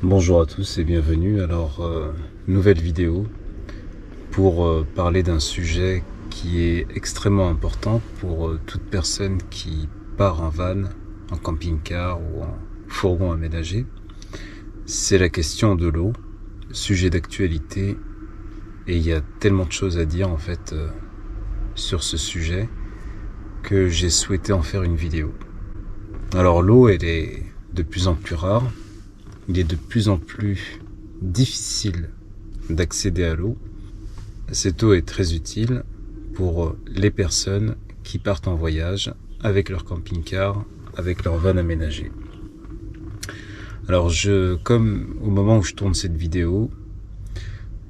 Bonjour à tous et bienvenue. Nouvelle vidéo pour parler d'un sujet qui est extrêmement important pour toute personne qui part en van, en camping-car ou en fourgon aménagé. C'est la question de l'eau, sujet d'actualité, et il y a tellement de choses à dire sur ce sujet que j'ai souhaité en faire une vidéo. Alors l'eau, elle est de plus en plus rare. Il est de plus en plus difficile d'accéder à l'eau. Cette eau est très utile pour les personnes qui partent en voyage avec leur camping-car, avec leur van aménagé. Alors comme au moment où je tourne cette vidéo,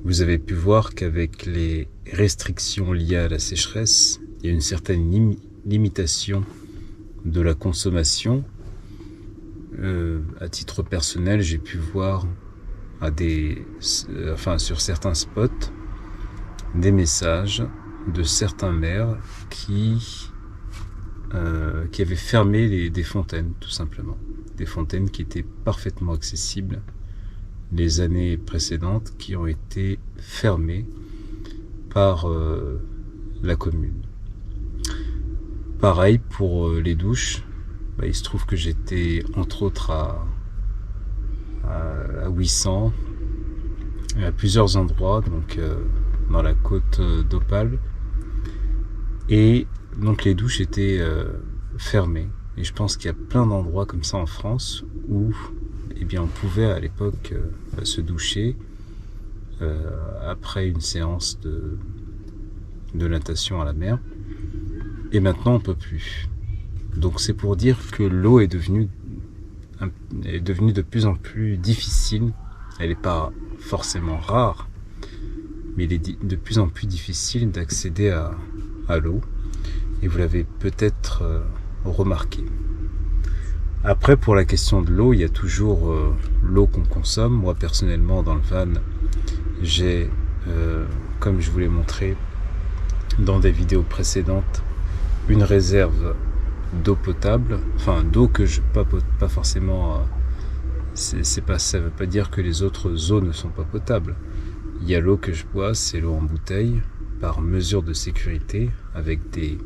vous avez pu voir qu'avec les restrictions liées à la sécheresse, il y a une certaine limitation de la consommation. À titre personnel, j'ai pu voir sur certains spots des messages de certains maires qui avaient fermé des fontaines, tout simplement. Des fontaines qui étaient parfaitement accessibles les années précédentes, qui ont été fermées par la commune. Pareil pour les douches. Il se trouve que j'étais entre autres à 800, à plusieurs endroits, dans la côte d'Opale, et donc les douches étaient fermées. Et je pense qu'il y a plein d'endroits comme ça en France où on pouvait à l'époque se doucher après une séance de natation à la mer, et maintenant on peut plus. Donc c'est pour dire que l'eau est devenue de plus en plus difficile. Elle n'est pas forcément rare, mais il est de plus en plus difficile d'accéder à l'eau. Et vous l'avez peut-être remarqué. Après, pour la question de l'eau, il y a toujours l'eau qu'on consomme. Moi personnellement, dans le van, j'ai, comme je vous l'ai montré dans des vidéos précédentes, une réserve d'eau potable, d'eau que je pas forcément, ça veut pas dire que les autres eaux ne sont pas potables. Il y a l'eau que je bois, c'est l'eau en bouteille, par mesure de sécurité, avec des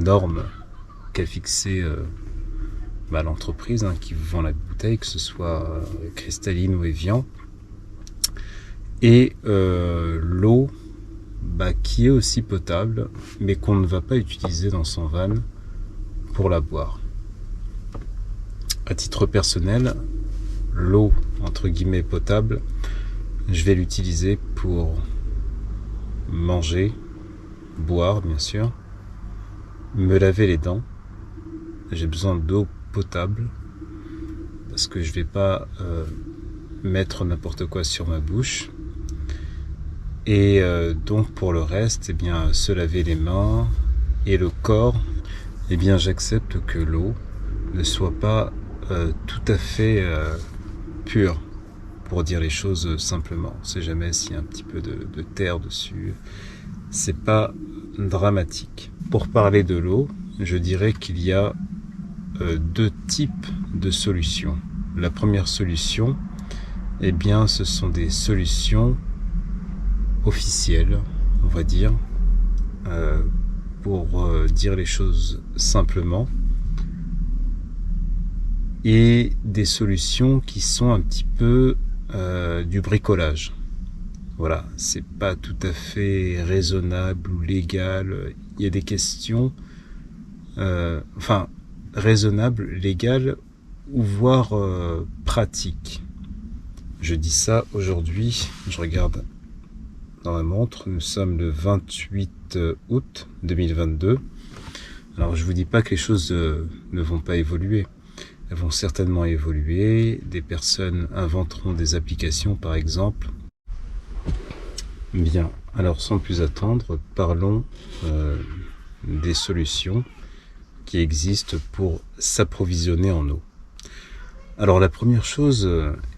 normes qu'a fixées l'entreprise qui vend la bouteille, que ce soit cristalline ou Evian. Et l'eau qui est aussi potable, mais qu'on ne va pas utiliser dans son van pour la boire. À titre personnel, l'eau entre guillemets potable, je vais l'utiliser pour manger, boire bien sûr, me laver les dents. J'ai besoin d'eau potable parce que je vais pas mettre n'importe quoi sur ma bouche. Et donc pour le reste, se laver les mains et le corps, j'accepte que l'eau ne soit pas tout à fait pure, pour dire les choses simplement. On sait jamais s'il y a un petit peu de terre dessus. C'est pas dramatique. Pour parler de l'eau, je dirais qu'il y a deux types de solutions. La première solution, ce sont des solutions officielles, on va dire, pour dire les choses simplement, et des solutions qui sont un petit peu du bricolage. Voilà, c'est pas tout à fait raisonnable ou légal. Il y a des questions raisonnables, légales, ou voire pratiques. Je dis ça aujourd'hui, je regarde dans ma montre, nous sommes le 28 août 2022. Alors je vous dis pas que les choses ne vont pas évoluer. Elles vont certainement évoluer. Des personnes inventeront des applications par exemple. Bien, alors sans plus attendre, parlons des solutions qui existent pour s'approvisionner en eau. Alors la première chose,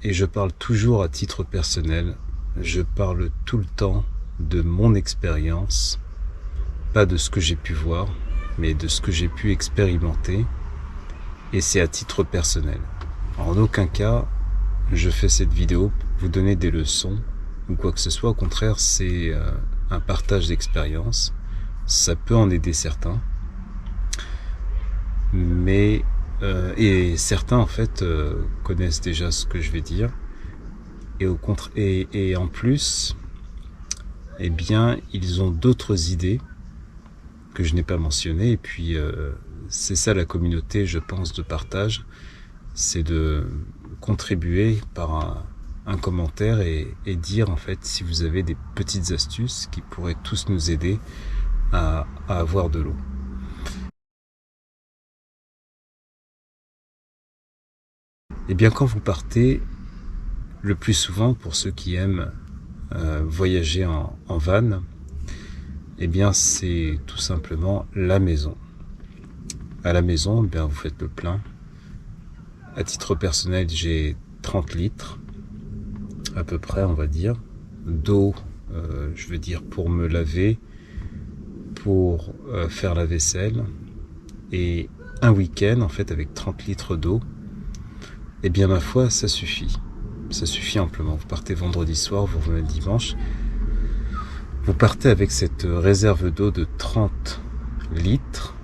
et je parle toujours à titre personnel, je parle tout le temps de mon expérience, pas de ce que j'ai pu voir, mais de ce que j'ai pu expérimenter, et c'est à titre personnel. En aucun cas, je fais cette vidéo pour vous donner des leçons ou quoi que ce soit. Au contraire, c'est un partage d'expérience. Ça peut en aider certains, mais et certains en fait connaissent déjà ce que je vais dire, et et en plus, eh bien, ils ont d'autres idées que je n'ai pas mentionnées. Et puis c'est ça la communauté, je pense, de partage, c'est de contribuer par un commentaire et dire en fait si vous avez des petites astuces qui pourraient tous nous aider à avoir de l'eau. Et bien quand vous partez, le plus souvent pour ceux qui aiment voyager en van, eh bien c'est tout simplement la maison. À la maison, eh bien vous faites le plein. À titre personnel, j'ai 30 litres à peu près, on va dire, d'eau, je veux dire pour me laver, pour faire la vaisselle, et un week-end en fait avec 30 litres d'eau, eh bien ma foi ça suffit amplement. Vous partez vendredi soir, vous revenez dimanche, vous partez avec cette réserve d'eau de 30 litres,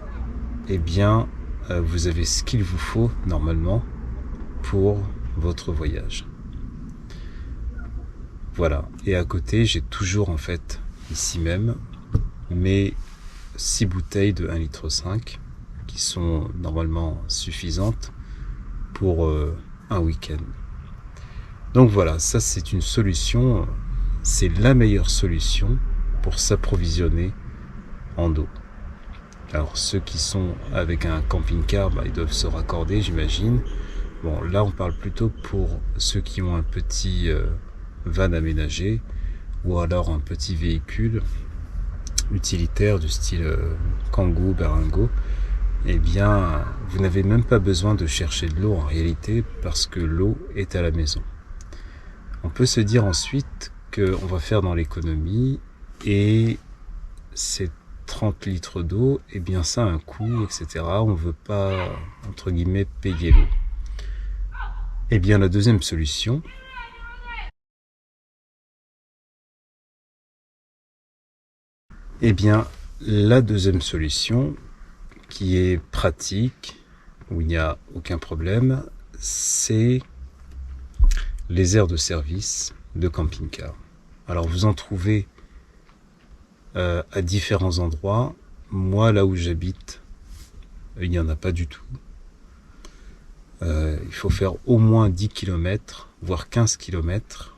eh bien vous avez ce qu'il vous faut normalement pour votre voyage. Voilà, et à côté j'ai toujours en fait ici même mes 6 bouteilles de 1,5 litre qui sont normalement suffisantes pour un week-end. Donc voilà, ça c'est une solution, c'est la meilleure solution pour s'approvisionner en eau. Alors ceux qui sont avec un camping-car, ils doivent se raccorder, j'imagine. Bon, là on parle plutôt pour ceux qui ont un petit van aménagé ou alors un petit véhicule utilitaire du style Kangoo, Berlingo. Eh bien, vous n'avez même pas besoin de chercher de l'eau en réalité parce que l'eau est à la maison. On peut se dire ensuite qu'on va faire dans l'économie et ces 30 litres d'eau, eh bien ça a un coût, etc. On ne veut pas, entre guillemets, payer l'eau. Eh bien la deuxième solution, qui est pratique, où il n'y a aucun problème, c'est les aires de service de camping-car. Alors vous en trouvez à différents endroits. Moi, là où j'habite, il n'y en a pas du tout. Il faut faire au moins 10 km, voire 15 km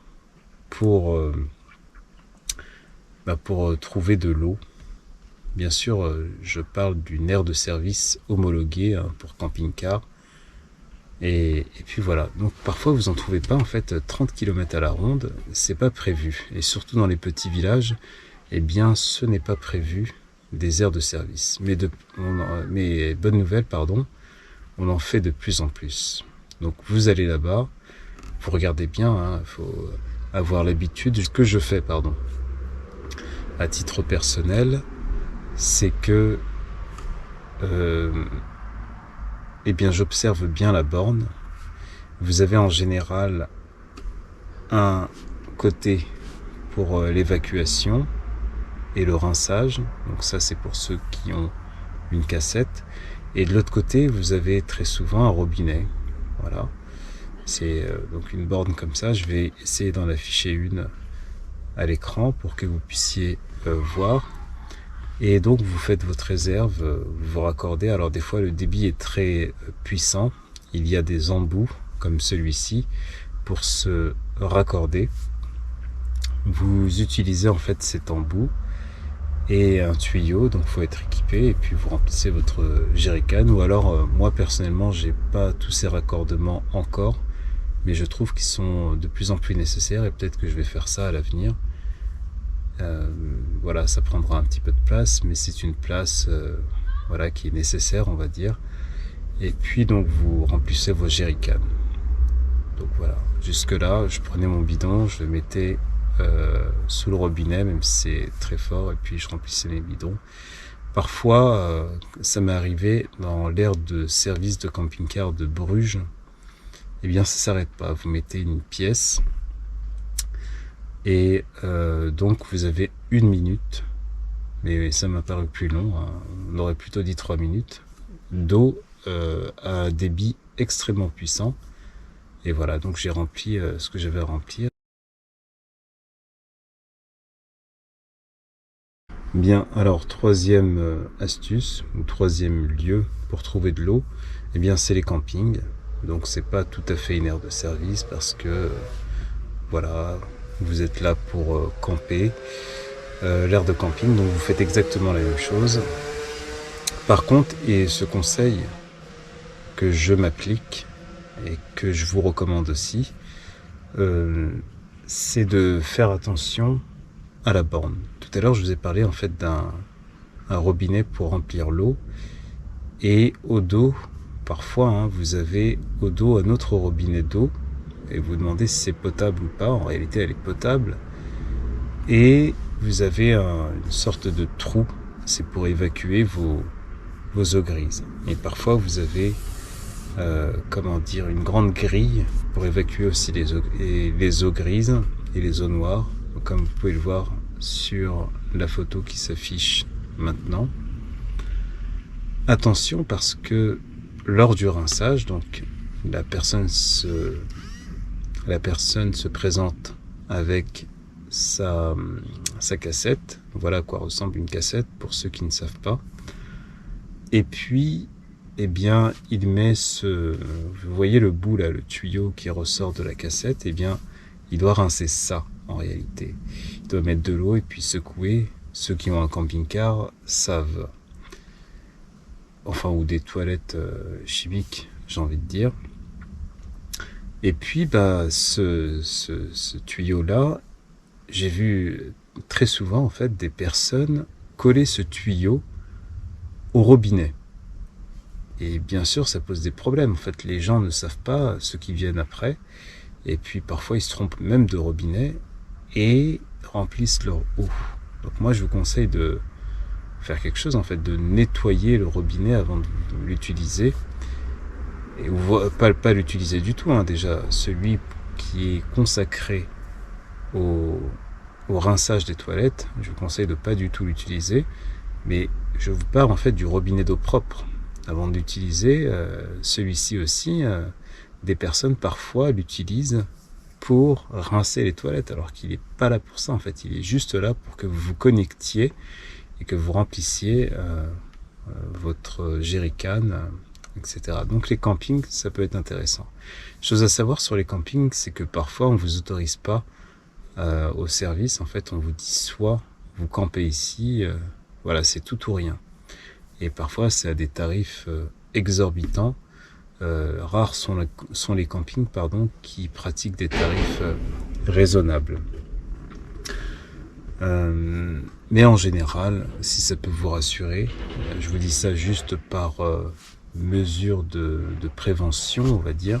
pour trouver de l'eau. Bien sûr, je parle d'une aire de service homologuée pour camping-car. Et puis voilà, donc parfois vous en trouvez pas en fait 30 km à la ronde, c'est pas prévu. Et surtout dans les petits villages, eh bien ce n'est pas prévu des aires de service. Mais bonne nouvelle, pardon, on en fait de plus en plus. Donc vous allez là-bas, vous regardez bien, faut avoir l'habitude. Ce que je fais, à titre personnel, c'est que eh bien j'observe bien la borne. Vous avez en général un côté pour l'évacuation et le rinçage, donc ça c'est pour ceux qui ont une cassette, et de l'autre côté vous avez très souvent un robinet. Voilà, c'est donc une borne comme ça. Je vais essayer d'en afficher une à l'écran pour que vous puissiez voir. Et donc vous faites votre réserve, vous vous raccordez. Alors des fois le débit est très puissant, il y a des embouts comme celui-ci pour se raccorder. Vous utilisez en fait cet embout et un tuyau, donc il faut être équipé, et puis vous remplissez votre jerrycan. Ou alors moi personnellement j'ai pas tous ces raccordements encore, mais je trouve qu'ils sont de plus en plus nécessaires et peut-être que je vais faire ça à l'avenir. Voilà, ça prendra un petit peu de place, mais c'est une place voilà, qui est nécessaire, on va dire. Et puis donc vous remplissez vos jerrycans. Donc voilà, jusque là je prenais mon bidon, je le mettais sous le robinet, même si c'est très fort, et puis je remplissais mes bidons. Parfois ça m'est arrivé dans l'aire de service de camping-car de Bruges, eh bien ça s'arrête pas. Vous mettez une pièce et donc vous avez 1 minute, mais ça m'a paru plus long, hein. On aurait plutôt dit 3 minutes, d'eau à débit extrêmement puissant. Et voilà, donc j'ai rempli ce que j'avais à remplir. Bien, alors troisième astuce, ou troisième lieu pour trouver de l'eau, eh bien c'est les campings. Donc c'est pas tout à fait une aire de service parce que voilà, vous êtes là pour camper. L'aire de camping, donc vous faites exactement la même chose. Par contre, et ce conseil que je m'applique et que je vous recommande aussi, c'est de faire attention à la borne. Tout à l'heure, je vous ai parlé en fait d'un robinet pour remplir l'eau, et au dos, parfois, hein, vous avez au dos un autre robinet d'eau, et vous vous demandez si c'est potable ou pas. En réalité, elle est potable, et vous avez une sorte de trou, c'est pour évacuer vos eaux grises. Et parfois, vous avez comment dire, une grande grille pour évacuer aussi les eaux grises et les eaux noires, comme vous pouvez le voir sur la photo qui s'affiche maintenant. Attention, parce que lors du rinçage, donc la personne se présente avec sa cassette. Voilà à quoi ressemble une cassette pour ceux qui ne savent pas. Et puis, eh bien, il met vous voyez le bout là, le tuyau qui ressort de la cassette, eh bien, il doit rincer ça en réalité. Il doit mettre de l'eau et puis secouer. Ceux qui ont un camping-car savent. Enfin, ou des toilettes chimiques, j'ai envie de dire. Et puis, bah, ce tuyau-là, j'ai vu très souvent, en fait, des personnes coller ce tuyau au robinet. Et bien sûr, ça pose des problèmes. En fait, les gens ne savent pas, ceux qui viennent après. Et puis, parfois, ils se trompent même de robinet et remplissent leur eau. Donc, moi, je vous conseille de faire quelque chose, en fait, de nettoyer le robinet avant de l'utiliser. Et pas l'utiliser du tout, hein, déjà. Celui qui est consacré au rinçage des toilettes, je vous conseille de pas du tout l'utiliser. Mais je vous parle, en fait, du robinet d'eau propre. Avant d'utiliser celui-ci aussi, des personnes parfois l'utilisent pour rincer les toilettes, alors qu'il n'est pas là pour ça en fait. Il est juste là pour que vous vous connectiez et que vous remplissiez votre jerrycan, etc. Donc les campings, ça peut être intéressant. Chose à savoir sur les campings, c'est que parfois on ne vous autorise pas au service. En fait, on vous dit soit vous campez ici, voilà, c'est tout ou rien. Et parfois, c'est à des tarifs exorbitants. Rares sont les campings qui pratiquent des tarifs raisonnables. Mais en général, si ça peut vous rassurer, je vous dis ça juste par mesure de prévention, on va dire.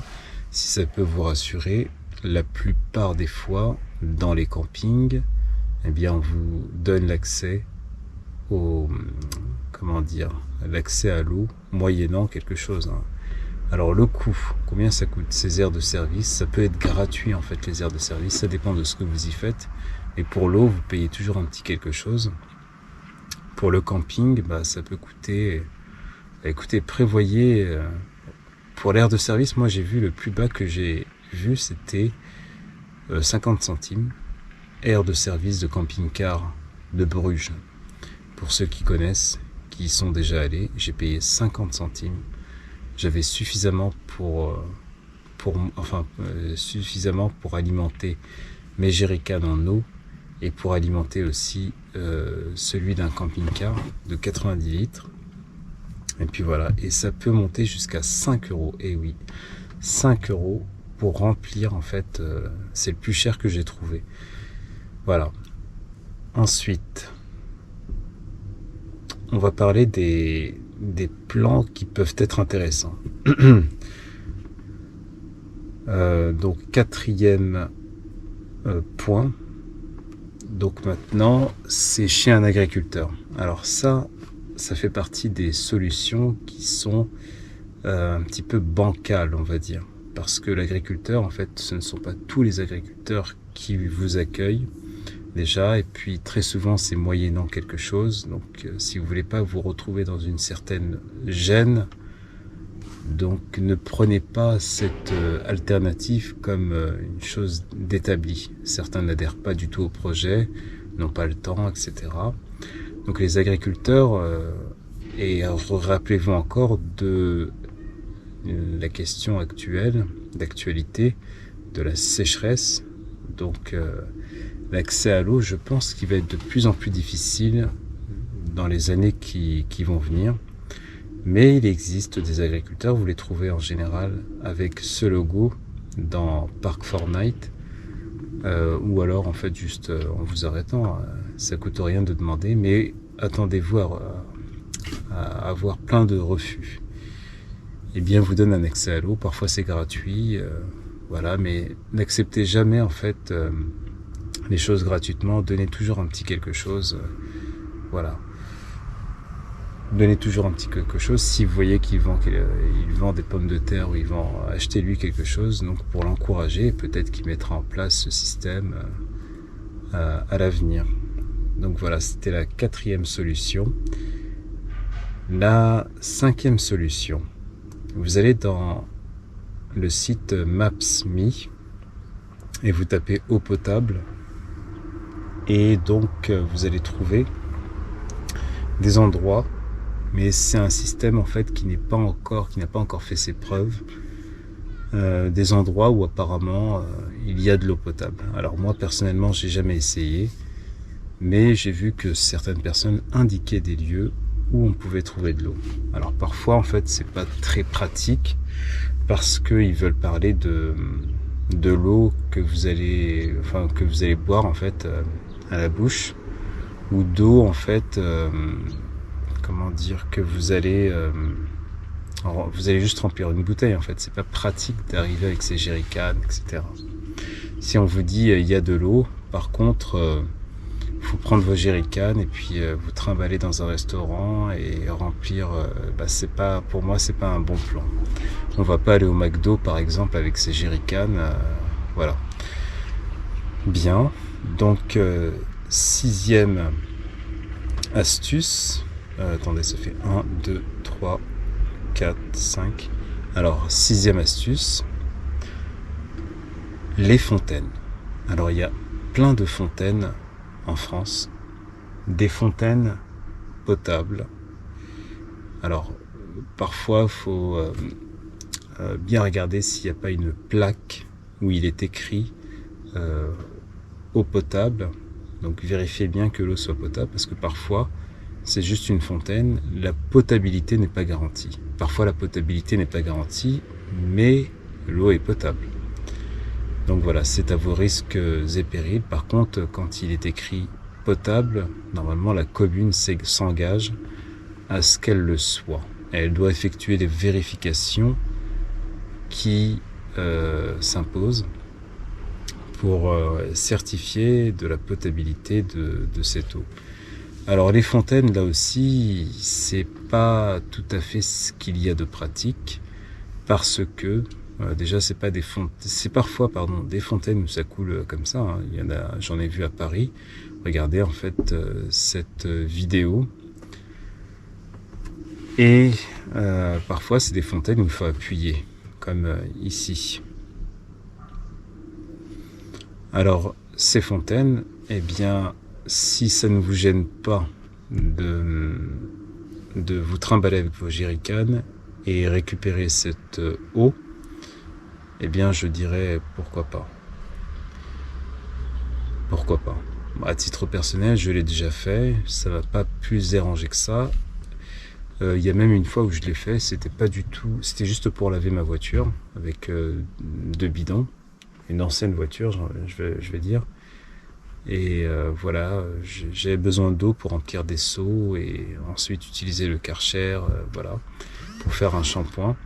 Si ça peut vous rassurer, la plupart des fois, dans les campings, eh bien, on vous donne l'accès l'accès à l'eau moyennant quelque chose, hein. Alors le coût, combien ça coûte ces aires de service? Ça peut être gratuit en fait, les aires de service, ça dépend de ce que vous y faites. Et pour l'eau, vous payez toujours un petit quelque chose. Pour le camping, bah, ça peut coûter... Écoutez, prévoyez... Pour l'aire de service, moi j'ai vu le plus bas que j'ai vu, c'était 50 centimes. Aire de service de camping-car de Bruges. Pour ceux qui connaissent, qui y sont déjà allés, j'ai payé 50 centimes. J'avais suffisamment pour alimenter mes jerrycans en eau et pour alimenter aussi celui d'un camping-car de 90 litres. Et puis voilà, et ça peut monter jusqu'à 5 euros. Et oui, 5 euros pour remplir, en fait, c'est le plus cher que j'ai trouvé. Voilà. Ensuite, on va parler des plans qui peuvent être intéressants. Donc, quatrième point. Donc maintenant, c'est chez un agriculteur. Alors ça fait partie des solutions qui sont un petit peu bancales, on va dire. parce que l'agriculteur, en fait, ce ne sont pas tous les agriculteurs qui vous accueillent déjà, et puis très souvent c'est moyennant quelque chose. Donc si vous voulez pas vous retrouver dans une certaine gêne, donc ne prenez pas cette alternative comme une chose d'établi. Certains n'adhèrent pas du tout au projet, n'ont pas le temps, etc. Donc les agriculteurs, et rappelez-vous encore de la question actuelle, d'actualité, de la sécheresse. Donc l'accès à l'eau, je pense qu'il va être de plus en plus difficile dans les années qui vont venir. Mais il existe des agriculteurs, vous les trouvez en général avec ce logo dans Park Fortnite, ou alors en fait juste en vous arrêtant, ça coûte rien de demander, mais attendez-vous à avoir plein de refus. Eh bien, vous donne un accès à l'eau, parfois c'est gratuit, voilà, mais n'acceptez jamais en fait les choses gratuitement, donnez toujours un petit quelque chose, voilà. Donnez toujours un petit quelque chose. Si vous voyez qu'il vend des pommes de terre ou il vend, achetez-lui quelque chose, donc pour l'encourager, peut-être qu'il mettra en place ce système à l'avenir. Donc voilà, c'était la 4e solution. La 5e solution, vous allez dans le site Maps.me et vous tapez eau potable, et donc vous allez trouver des endroits, mais c'est un système en fait qui n'a pas encore fait ses preuves, des endroits où apparemment il y a de l'eau potable. Alors moi personnellement j'ai jamais essayé, mais j'ai vu que certaines personnes indiquaient des lieux où on pouvait trouver de l'eau. Alors parfois en fait c'est pas très pratique, parce qu'ils veulent parler de l'eau que vous allez boire en fait à la bouche, ou d'eau en fait comment dire, que vous allez juste remplir une bouteille en fait. C'est pas pratique d'arriver avec ses jerrycans, etc. Si on vous dit il y a de l'eau, par contre faut prendre vos jerrycans et puis vous trimballer dans un restaurant et remplir, pour moi c'est pas un bon plan. On va pas aller au McDo par exemple avec ses jerrycans, voilà. Bien, donc 6e astuce. Attendez, ça fait 1, 2, 3, 4, 5. Alors, 6e astuce, les fontaines. Alors, il y a plein de fontaines en France, des fontaines potables. Alors, parfois, il faut bien regarder s'il n'y a pas une plaque où il est écrit eau potable. Donc, vérifiez bien que l'eau soit potable, parce que parfois, c'est juste une fontaine, la potabilité n'est pas garantie. Parfois la potabilité n'est pas garantie, mais l'eau est potable. Donc voilà, c'est à vos risques et périls. Par contre, quand il est écrit potable, normalement la commune s'engage à ce qu'elle le soit. Elle doit effectuer des vérifications qui s'imposent pour certifier de la potabilité de cette eau. Alors les fontaines, là aussi, c'est pas tout à fait ce qu'il y a de pratique, parce que déjà c'est parfois des fontaines où ça coule comme ça, hein. Il y en a, j'en ai vu à Paris. Regardez en fait cette vidéo, et parfois c'est des fontaines où il faut appuyer, comme ici. Alors ces fontaines, eh bien, si ça ne vous gêne pas de vous trimballer avec vos jerrycans et récupérer cette eau, eh bien je dirais pourquoi pas. Pourquoi pas. À titre personnel, je l'ai déjà fait, ça m'a pas plus dérangé que ça. Il y a même une fois où je l'ai fait, c'était juste pour laver ma voiture avec 2 bidons, une ancienne voiture, je vais dire. Et voilà, j'avais besoin d'eau pour remplir des seaux et ensuite utiliser le Karcher, voilà, pour faire un shampoing.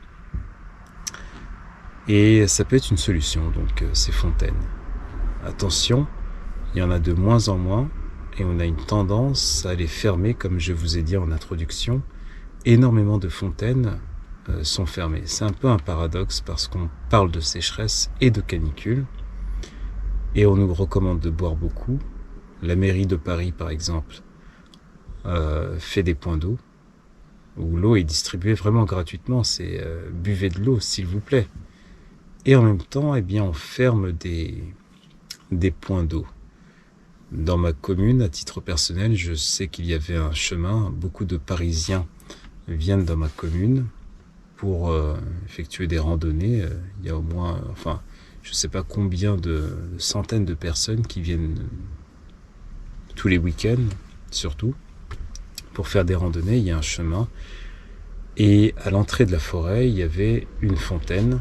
Et ça peut être une solution, donc ces fontaines. Attention, il y en a de moins en moins et on a une tendance à les fermer, comme je vous ai dit en introduction. Énormément de fontaines sont fermées. C'est un peu un paradoxe parce qu'on parle de sécheresse et de canicule et on nous recommande de boire beaucoup. La mairie de Paris, par exemple, fait des points d'eau où l'eau est distribuée vraiment gratuitement. C'est buvez de l'eau, s'il vous plaît. Et en même temps, eh bien, on ferme des points d'eau. Dans ma commune, à titre personnel, je sais qu'il y avait un chemin. Beaucoup de Parisiens viennent dans ma commune pour effectuer des randonnées. Il y a au moins, enfin, je ne sais pas combien de centaines de personnes qui viennent tous les week-ends, surtout, pour faire des randonnées. Il y a un chemin. Et à l'entrée de la forêt, il y avait une fontaine.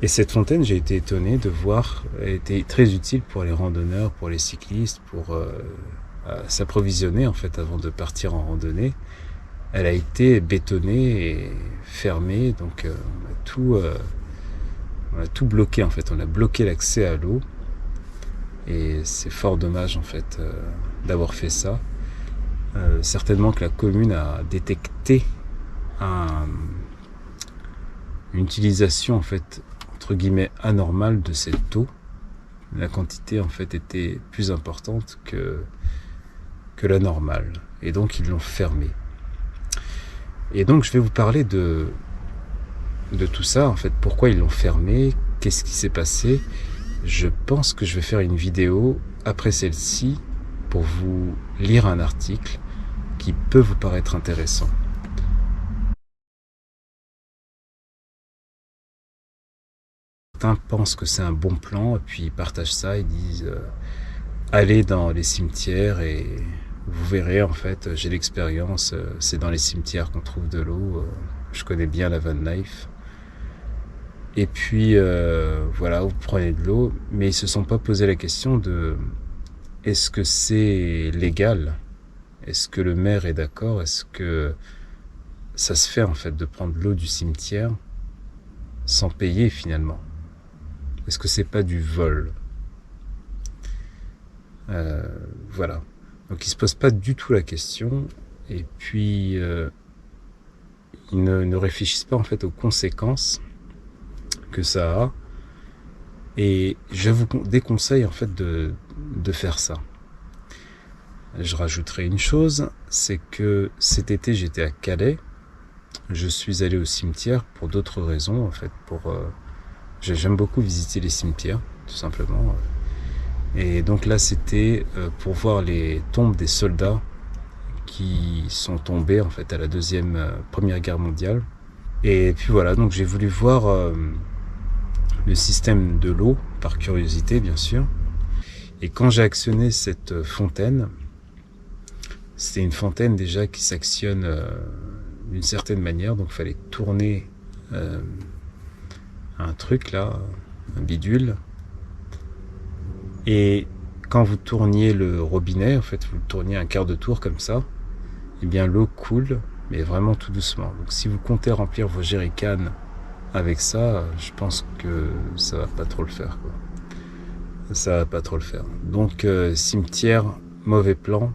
Et cette fontaine, j'ai été étonné de voir, elle était très utile pour les randonneurs, pour les cyclistes, pour s'approvisionner en fait avant de partir en randonnée. Elle a été bétonnée et fermée, donc on a tout bloqué en fait. On a bloqué l'accès à l'eau. Et c'est fort dommage en fait d'avoir fait ça. Certainement que la commune a détecté une utilisation en fait entre guillemets anormale de cette eau. La quantité en fait était plus importante que la normale et donc ils l'ont fermée. Et donc je vais vous parler de tout ça en fait, pourquoi ils l'ont fermée, qu'est-ce qui s'est passé. Je pense que je vais faire une vidéo après celle-ci pour vous lire un article qui peut vous paraître intéressant. Certains pensent que c'est un bon plan et puis ils partagent ça, ils disent allez dans les cimetières et vous verrez en fait, j'ai l'expérience, c'est dans les cimetières qu'on trouve de l'eau, je connais bien la van life. Et puis voilà, vous prenez de l'eau, mais ils se sont pas posé la question de est-ce que c'est légal? Est-ce que le maire est d'accord? Est-ce que ça se fait en fait de prendre l'eau du cimetière sans payer finalement? Est-ce que c'est pas du vol? Voilà. Donc ils se posent pas du tout la question et puis ils ne réfléchissent pas en fait aux conséquences que ça a. Et je vous déconseille en fait de faire ça. Je rajouterai une chose, c'est que cet été j'étais à Calais. Je suis allé au cimetière pour d'autres raisons en fait. J'aime beaucoup visiter les cimetières, tout simplement. Et donc là c'était pour voir les tombes des soldats qui sont tombés en fait à la Première Guerre mondiale. Et puis voilà, donc j'ai voulu voir le système de l'eau, par curiosité bien sûr. Et quand j'ai actionné cette fontaine, c'était une fontaine déjà qui s'actionne d'une certaine manière, donc il fallait tourner un truc là, un bidule. Et quand vous tourniez le robinet, en fait vous le tourniez un quart de tour comme ça, et bien l'eau coule, mais vraiment tout doucement. Donc si vous comptez remplir vos jerrycans avec ça, je pense que ça va pas trop le faire, quoi. Ça va pas trop le faire. Donc cimetière, mauvais plan.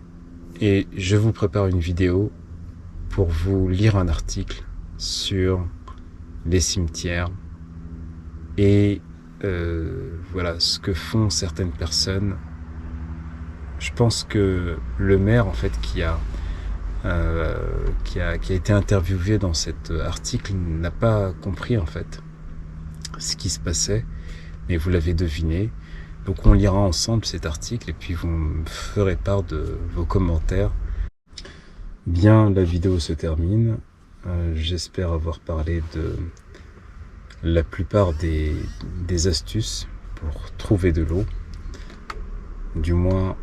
Et je vous prépare une vidéo pour vous lire un article sur les cimetières et voilà ce que font certaines personnes. Je pense que le maire en fait qui a été interviewé dans cet article n'a pas compris en fait ce qui se passait, mais vous l'avez deviné. Donc on lira ensemble cet article et puis vous me ferez part de vos commentaires. Bien, la vidéo se termine. J'espère avoir parlé de la plupart des astuces pour trouver de l'eau. Du moins,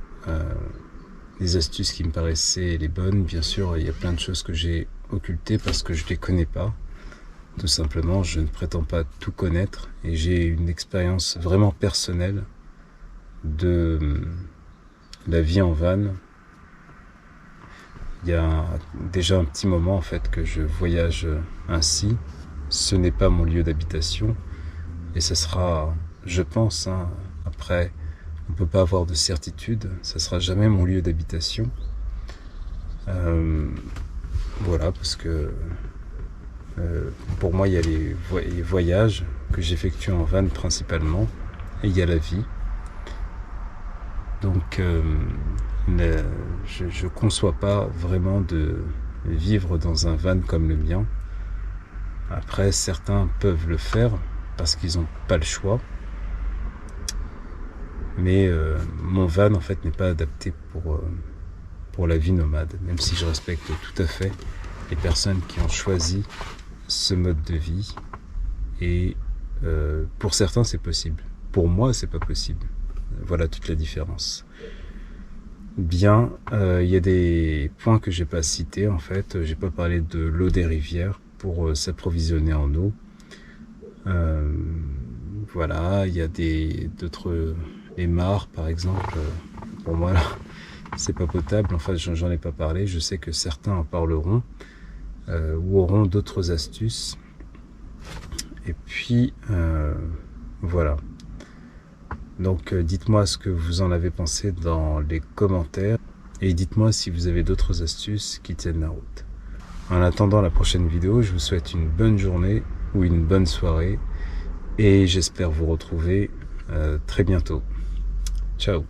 les astuces qui me paraissaient les bonnes. Bien sûr, il y a plein de choses que j'ai occultées parce que je ne les connais pas. Tout simplement, je ne prétends pas tout connaître et j'ai une expérience vraiment personnelle de la vie en van. Il y a déjà un petit moment en fait que je voyage ainsi. Ce n'est pas mon lieu d'habitation et ce sera, je pense, après on ne peut pas avoir de certitude, ça sera jamais mon lieu d'habitation. Voilà, parce que Pour moi, il y a les voyages que j'effectue en van principalement, et il y a la vie. Donc, je ne conçois pas vraiment de vivre dans un van comme le mien. Après, certains peuvent le faire parce qu'ils n'ont pas le choix. Mais mon van, en fait, n'est pas adapté pour la vie nomade, même si je respecte tout à fait les personnes qui ont choisi ce mode de vie. Et pour certains, c'est possible. Pour moi, c'est pas possible. Voilà toute la différence. Bien, il y a des points que j'ai pas cités, en fait. J'ai pas parlé de l'eau des rivières pour s'approvisionner en eau. Voilà, il y a d'autres... Les mares, par exemple, pour moi, c'est pas potable. Enfin, j'en ai pas parlé. Je sais que certains en parleront ou auront d'autres astuces. Et puis, voilà. Donc, dites-moi ce que vous en avez pensé dans les commentaires. Et dites-moi si vous avez d'autres astuces qui tiennent la route. En attendant la prochaine vidéo, je vous souhaite une bonne journée ou une bonne soirée. Et j'espère vous retrouver très bientôt. Ciao.